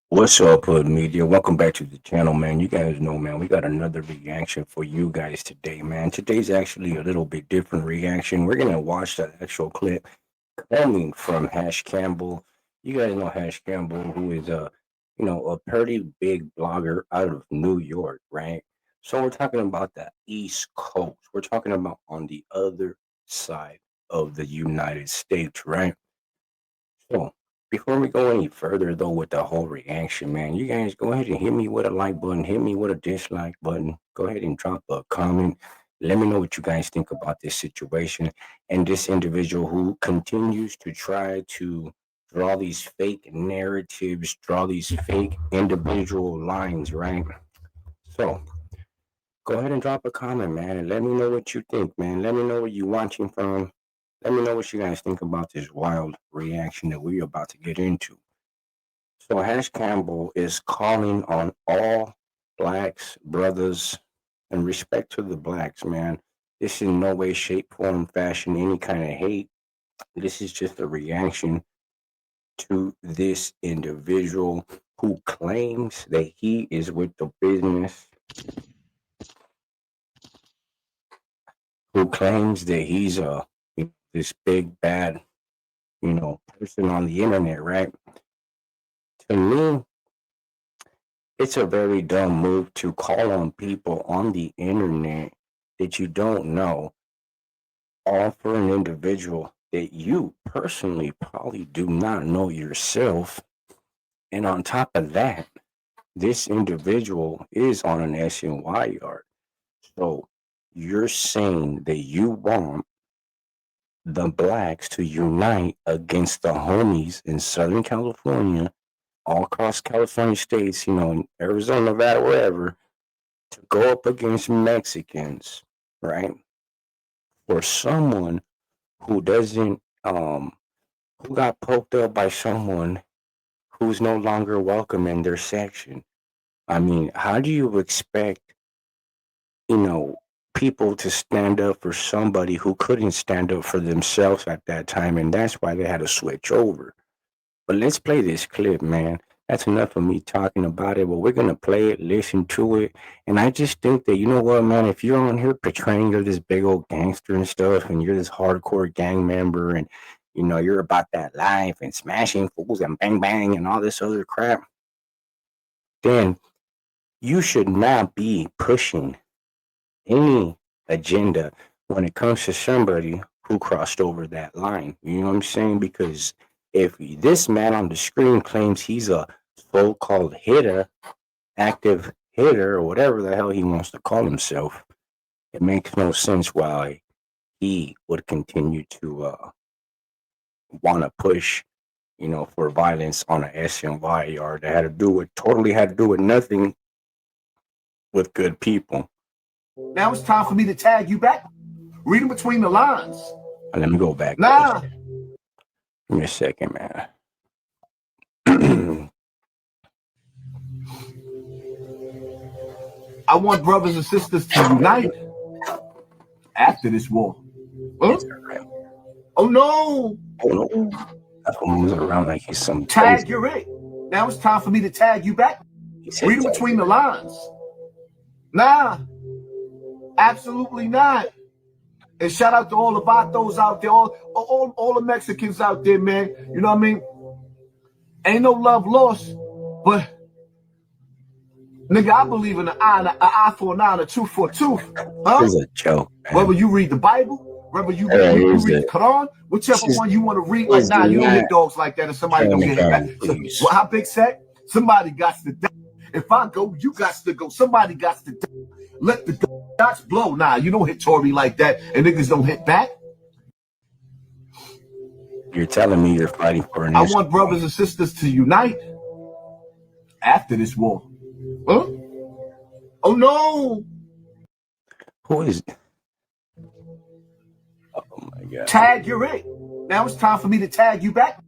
What's up, Hood Media? Welcome back to the channel, man. You guys know, man, we got another reaction for you guys today, man. Today's actually a little bit different reaction. We're gonna watch the actual clip coming from Hash Campbell. You guys know Hash Campbell, who is a pretty big blogger out of New York, right? So we're talking about the East Coast. We're talking about on the other side of the United States, right? So, before we go any further, though, with the whole reaction, man, you guys go ahead and hit me with a like button, hit me with a dislike button. Go ahead and drop a comment. Let me know what you guys think about this situation and this individual who continues to try to draw these fake narratives, draw these fake individual lines, right? So, go ahead and drop a comment, man, and let me know what you think, man. Let me know where you're watching from. Let me know what you guys think about this wild reaction that we're about to get into. So Hash Campbell is calling on all blacks, brothers, and respect to the blacks, man. This in no way, shape, form, fashion, any kind of hate. This is just a reaction to this individual who claims that he is with the business, who claims that he's this big bad, person on the internet, right? To me, it's a very dumb move to call on people on the internet that you don't know, all for an individual that you personally probably do not know yourself. And on top of that, this individual is on an SNY yard. So you're saying that you want the blacks to unite against the homies in Southern California, all across California states, in Arizona, Nevada, wherever, to go up against Mexicans, right? For someone who doesn't, who got poked up by someone who's no longer welcome in their section. I mean, how do you expect, you know, people to stand up for somebody who couldn't stand up for themselves at that time? And that's why they had to switch over. But let's play this clip, man. That's enough of me talking about it. But we're gonna play it, listen to it, and I just think that, you know what, man. If you're on here portraying you're this big old gangster and stuff, and you're this hardcore gang member, and you're about that life and smashing fools and bang bang and all this other crap, then you should not be pushing any agenda when it comes to somebody who crossed over that line. You know what I'm saying? Because if this man on the screen claims he's a so-called hitter, active hitter, or whatever the hell he wants to call himself, it makes no sense why he would continue to want to push, for violence on an SNY yard that totally had to do with nothing with good people. Now it's time for me to tag you back. Reading between the lines. Let me go back. Nah. Give me a second, man. I want brothers and sisters to unite after this war. Huh? Oh no! Oh no! That's what moves around like he's some tag. crazy. You're it. Now it's time for me to tag you back. Reading between the lines. Nah, absolutely not. And shout out to all the vatos out there, all the Mexicans out there, man. You know what I mean? Ain't no love lost, but nigga, I believe in an eye for an eye and a tooth for a tooth. Huh? This is a joke, man. Whether you read the Bible, whether you read the Quran, whichever one you want to read. Like, nah, you don't hit dogs like that, and somebody don't get hit back. So, how Big said? Somebody got to die. If I go, you got to go. Somebody got to die. Let the dots blow. Nah, you don't hit Tory like that, and niggas don't hit back. You're telling me you're fighting for an I want brothers and sisters to unite after this war. Huh? Oh no! Who is? Oh my god! Tag, you're it. Now it's time for me to tag you back.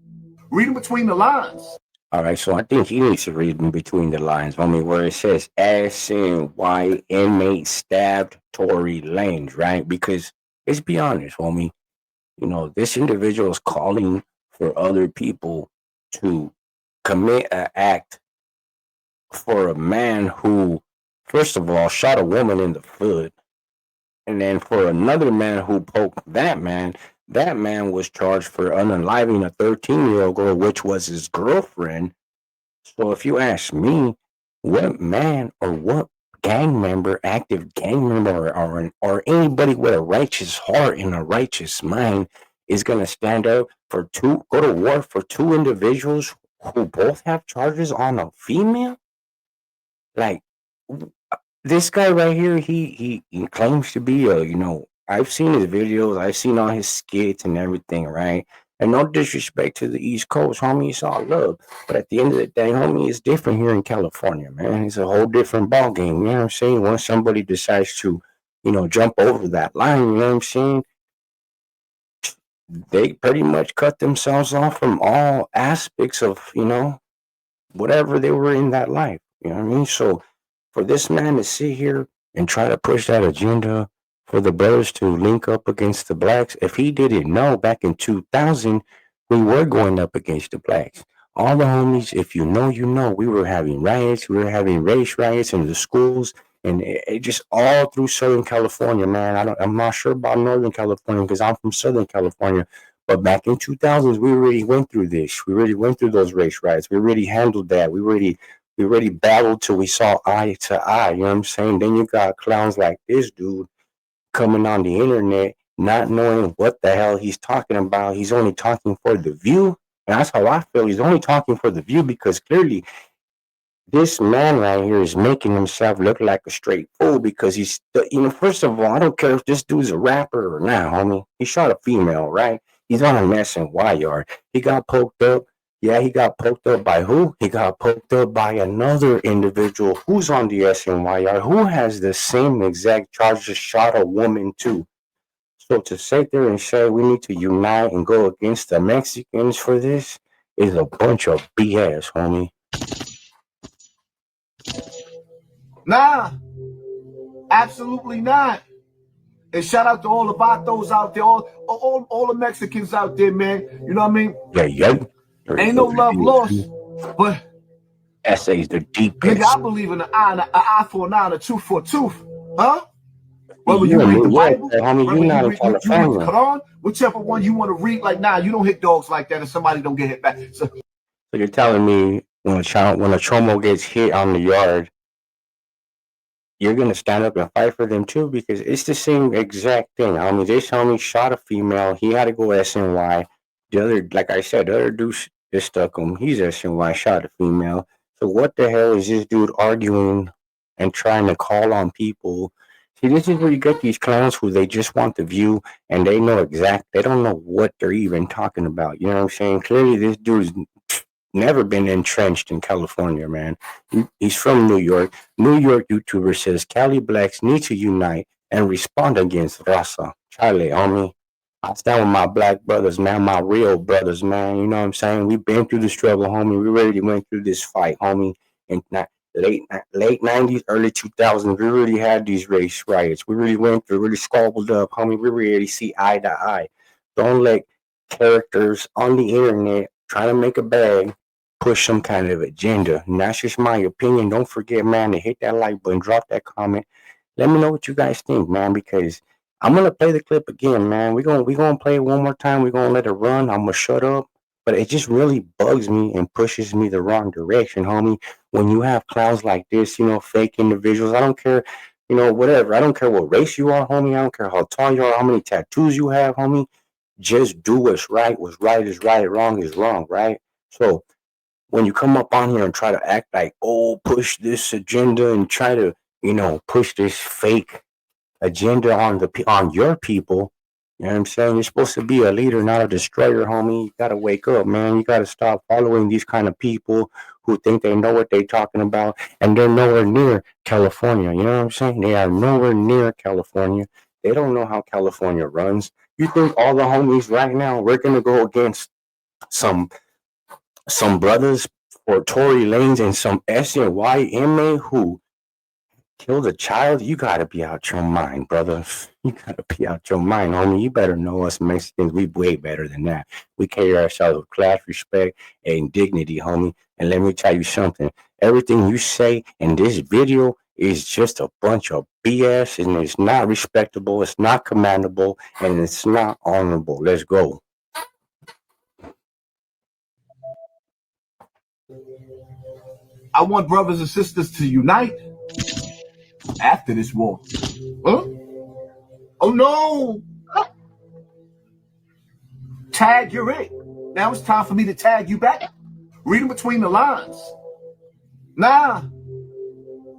Reading between the lines. All right, so I think he needs to read in between the lines. I mean, where it says SNY inmate stabbed Tory Lanez, right? Because let's be honest, homie. This individual is calling for other people to commit an act for a man who, first of all, shot a woman in the foot, and then for another man who poked that man was charged for unaliving a 13-year-old girl, which was his girlfriend. So if you ask me, what man or what gang member, active gang member, or anybody with a righteous heart and a righteous mind is going to stand up go to war for two individuals who both have charges on a female? Like, this guy right here, he claims to be a, I've seen his videos, I've seen all his skits and everything, right? And no disrespect to the East Coast, homie, it's all love. But at the end of the day, homie, it's different here in California, man. It's a whole different ball game. You know what I'm saying? Once somebody decides to, jump over that line, you know what I'm saying? They pretty much cut themselves off from all aspects of, whatever they were in that life. You know what I mean? So for this man to sit here and try to push that agenda for the brothers to link up against the blacks, if he didn't know back in 2000, we were going up against the blacks. All the homies, if you know, we were having riots, we were having race riots in the schools, and it just all through Southern California, man. I'm not sure about Northern California because I'm from Southern California. But back in 2000s, we already went through this. We already went through those race riots. We already handled that. We already battled till we saw eye to eye. You know what I'm saying? Then you got clowns like this dude coming on the internet, not knowing what the hell he's talking about. He's only talking for the view. And that's how I feel. He's only talking for the view because clearly this man right here is making himself look like a straight fool because first of all, I don't care if this dude's a rapper or not, homie. He shot a female, right? He's on an SNY yard. He got poked up. Yeah, he got poked up by who? He got poked up by another individual who's on the SNY yard who has the same exact charges, shot a woman too. So to sit there and say we need to unite and go against the Mexicans for this is a bunch of BS, homie. Nah, absolutely not. And shout out to all the vatos out there, all the Mexicans out there, man. You know what I mean? Yeah. Ain't no love lost, but essays, the deep. Nigga, I believe in an eye for an eye and a tooth for a tooth. Huh? Whether you read the Bible, whether you read the Quran, whichever one you want to read, like, nah, you don't hit dogs like that and somebody don't get hit back. So you're telling me when a chomo gets hit on the yard, you're going to stand up and fight for them too? Because it's the same exact thing. I mean, this homie shot a female. He had to go SNY. The other, like I said, the other dude just stuck him. He's SNY, shot a female. So what the hell is this dude arguing and trying to call on people? See, this is where you get these clowns who they just want the view and they don't know what they're even talking about. You know what I'm saying? Clearly, this dude's never been entrenched in California, man. He's from New York. New York YouTuber says Cali Blacks need to unite and respond against Raza. Charlie, homie. I stand with my black brothers, man, my real brothers, man. You know what I'm saying? We've been through the struggle, homie. We already went through this fight, homie. In late 90s, early 2000s, we really had these race riots. We really went through, really squabbled up, homie. We really see eye to eye. Don't let characters on the internet trying to make a bag push some kind of agenda. And that's just my opinion. Don't forget, man, to hit that like button, drop that comment. Let me know what you guys think, man, because I'm gonna play the clip again, man. We're gonna play it one more time. We're gonna let it run. I'm gonna shut up. But it just really bugs me and pushes me the wrong direction, homie. When you have clowns like this, fake individuals, I don't care, whatever. I don't care what race you are, homie. I don't care how tall you are, how many tattoos you have, homie. Just do what's right. What's right is right. Wrong is wrong, right? So when you come up on here and try to act like, oh, push this agenda and try to, push this fake agenda on your people, you know what I'm saying? You're supposed to be a leader, not a destroyer, homie. You gotta wake up, man. You gotta stop following these kind of people who think they know what they're talking about, and they're nowhere near California. You know what I'm saying? They are nowhere near California. They don't know how California runs. You think all the homies right now, we're gonna go against some brothers for Tory Lanez and some SNYMA who killed a child? You gotta be out your mind, brother. You gotta be out your mind, homie. You better know us Mexicans. We way better than that. We carry ourselves with class, respect, and dignity, homie. And let me tell you something. Everything you say in this video is just a bunch of BS, and it's not respectable, it's not commendable, and it's not honorable. Let's go. I want brothers and sisters to unite after this war. Huh? Oh no! Tag, you're it. Now it's time for me to tag you back. Reading between the lines. Nah,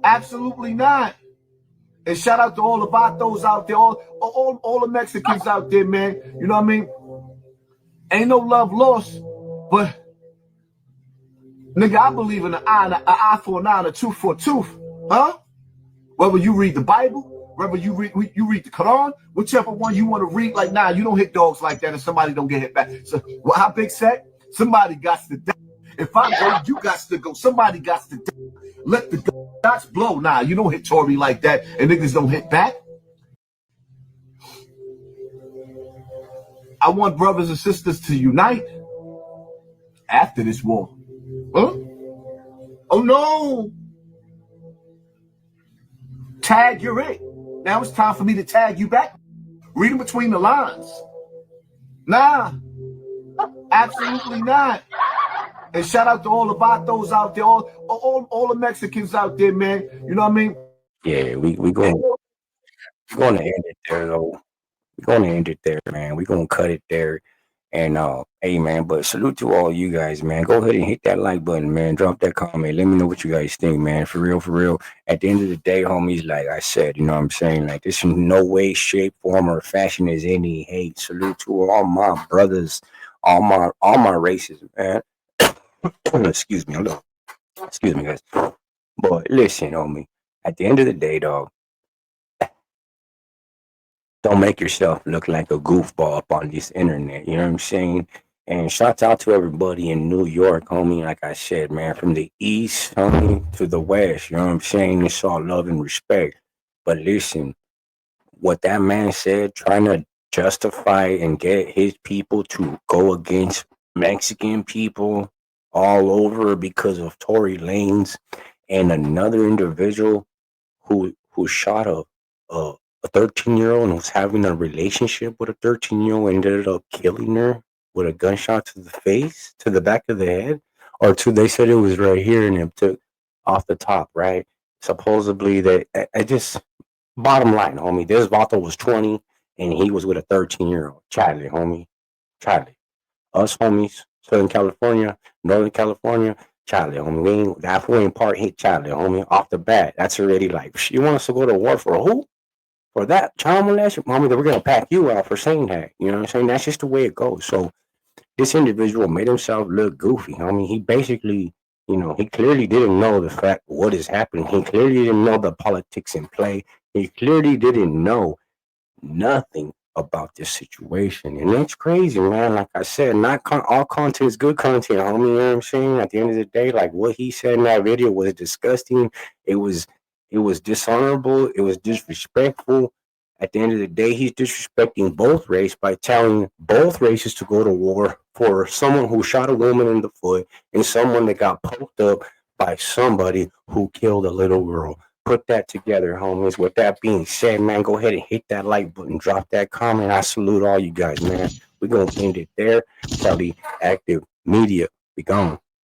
absolutely not. And shout out to all the vatos out there, all the Mexicans out there, man. You know what I mean? Ain't no love lost, but nigga, I believe in an eye for an eye and a tooth for a tooth. Huh? Whether you read the Bible, whether you read the Quran, whichever one you want to read, like, nah, you don't hit dogs like that and somebody don't get hit back. So well, how Big said? Somebody got to die. If I go, you got to go. Somebody got to die. Let the shots blow. Nah, you don't hit Tory like that and niggas don't hit back. I want brothers and sisters to unite after this war. Huh? Oh no! Tag, you're it. Now it's time for me to tag you back. Reading between the lines. Nah, absolutely not. And shout out to all the vatos out there, all the Mexicans out there, man. You know what I mean? Yeah, we're going to end it there, though. We're going to end it there, man. We're going to cut it there. And, hey, man, but salute to all you guys, man. Go ahead and hit that like button, man. Drop that comment. Let me know what you guys think, man. For real, for real. At the end of the day, homies, like I said, you know what I'm saying? Like, this in no way, shape, form, or fashion is any hate. Salute to all my brothers, all my races, man. Excuse me, excuse me, guys. But listen, homie. At the end of the day, dog, don't make yourself look like a goofball up on this internet. You know what I'm saying? And shouts out to everybody in New York, homie. Like I said, man, from the east, homie, to the west. You know what I'm saying? It's all love and respect. But listen, what that man said, trying to justify and get his people to go against Mexican people all over because of Tory Lanez and another individual who shot a 13-year-old and was having a relationship with a 13-year-old, ended up killing her with a gunshot to the face, to the back of the head, or to, they said it was right here and it took off the top, right? Supposedly that I just, bottom line, homie, this Vato was 20 and he was with a 13-year-old. Charlie, homie. Charlie. Us homies, Southern California, Northern California, Charlie, homie. We ain't, that fool ain't part hit Charlie, homie. Off the bat. That's already like, you want us to go to war for who? For that child molester, mommy, we're gonna pack you out for saying that. You know what I'm saying? That's just the way it goes. So this individual made himself look goofy. I mean, he basically, you know, he clearly didn't know the fact what is happening. He clearly didn't know the politics in play. He clearly didn't know nothing about this situation. And that's crazy, man. Like I said, not all content is good content, homie. You know what I'm saying? At the end of the day, like what he said in that video was disgusting. It was dishonorable. It was disrespectful. At the end of the day, he's disrespecting both races by telling both races to go to war for someone who shot a woman in the foot and someone that got poked up by somebody who killed a little girl. Put that together, homies. With that being said, man, go ahead and hit that like button, drop that comment. I salute all you guys, man. We're going to end it there. Cali Active Media. Be gone.